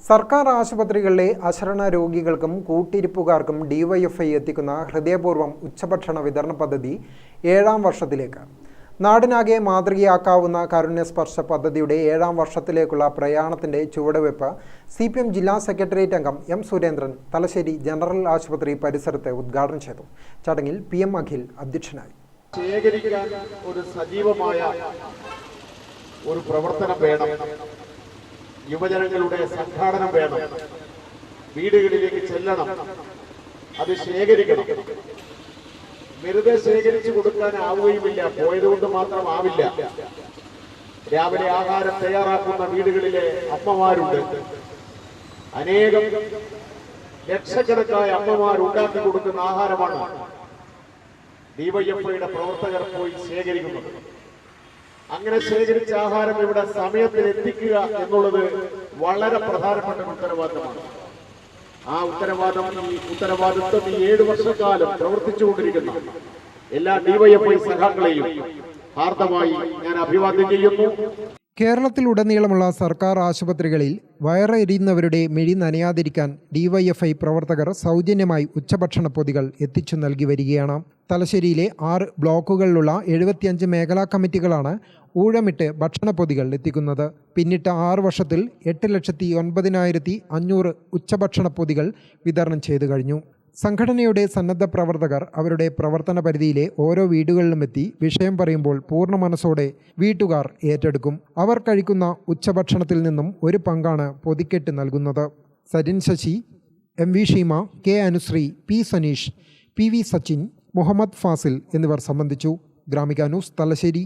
സർക്കാർ ആശുപത്രികളിലെ അശരണ രോഗികൾക്കും കൂട്ടിരിപ്പുകാർക്കും ഡിവൈഎഫ്ഐ എത്തിക്കുന്ന ഹൃദയപൂർവ്വം ഉച്ചഭക്ഷണ വിതരണ പദ്ധതി 7ാം വർഷത്തിലേക്ക്. നാടിനാകെ മാതൃകയാക്കാവുന്ന കാരുണ്യസ്പർശ പദ്ധതിയുടെ 7ാം വർഷത്തിലേക്കുള്ള പ്രയാണത്തിന്റെ ചുവടുവയ്പ് CPM ജില്ലാ സെക്രട്ടേറിയറ്റ് അംഗം M. സുരേന്ദ്രൻ തലശ്ശേരി ജനറൽ ആശുപത്രി പരിസരത്ത് ഉദ്ഘാടനം ചെയ്തു. ചടങ്ങിൽ PM അഖിൽ അധ്യക്ഷനായി. ശേഖരിക്കാൻ ഒരു സജീവമായ ഒരു പ്രവർത്തനം വേണം. യുവജനങ്ങളുടെ സംഘാടനം വേണം. വീടുകളിലേക്ക് ചെല്ലണം, അത് ശേഖരിക്കണം. വെറുതെ ശേഖരിച്ചു കൊടുക്കാനാവുകയുമില്ല, പോയതുകൊണ്ട് മാത്രമാവില്ല. രാവിലെ ആഹാരം തയ്യാറാക്കുന്ന വീടുകളിലെ അമ്മമാരുണ്ട്. അനേകം ലക്ഷക്കണക്കായ അമ്മമാർ ഉണ്ടാക്കി കൊടുക്കുന്ന ആഹാരമാണ് ഡിവൈഎഫ്ഐയുടെ പ്രവർത്തകർ പോയി ശേഖരിക്കുന്നത്. അങ്ങനെ ശേഖരിച്ച ആഹാരം ഇവിടെ സമയത്തിൽ എത്തിക്കുക എന്നുള്ളത് വളരെ പ്രധാനപ്പെട്ട ഉത്തരവാദിത്തമാണ്. ആ ഉത്തരവാദിത്വം ഈ 7 വർഷക്കാലം പ്രവർത്തിച്ചുകൊണ്ടിരിക്കുന്ന എല്ലാ ഡിവൈഎഫ്ഐ സഖാക്കളെയും ഹാർദമായി ഞാൻ അഭിവാദ്യം ചെയ്യുന്നു. കേരളത്തിലുടനീളമുള്ള സർക്കാർ ആശുപത്രികളിൽ വയറെരിയുന്നവരുടെ മിഴി നനയാതിരിക്കാൻ ഡിവൈഎഫ്ഐ പ്രവർത്തകർ സൗജന്യമായി ഉച്ചഭക്ഷണ പൊതികൾ എത്തിച്ചു നൽകി വരികയാണ്. തലശ്ശേരിയിലെ 6 ബ്ലോക്കുകളിലുള്ള 75 മേഖലാ കമ്മിറ്റികളാണ് ഊഴമിട്ട് ഭക്ഷണ പൊതികൾ എത്തിക്കുന്നത്. പിന്നിട്ട 6 വർഷത്തിൽ 8,09,500 ഉച്ചഭക്ഷണ പൊതികൾ വിതരണം ചെയ്തു കഴിഞ്ഞു. സംഘടനയുടെ സന്നദ്ധ പ്രവർത്തകർ അവരുടെ പ്രവർത്തന പരിധിയിലെ ഓരോ വീടുകളിലുമെത്തി വിഷയം പറയുമ്പോൾ പൂർണ്ണ മനസ്സോടെ വീട്ടുകാർ ഏറ്റെടുക്കും. അവർ കഴിക്കുന്ന ഉച്ചഭക്ഷണത്തിൽ നിന്നും ഒരു പങ്കാണ് പൊതിക്കെട്ട് നൽകുന്നത്. Sarin Sasi, MV Sheema, K Anusree, P Saneesh, PV Sachin, Muhammad Fazil എന്നിവർ സംബന്ധിച്ചു. ഗ്രാമിക ന്യൂസ്, തലശ്ശേരി.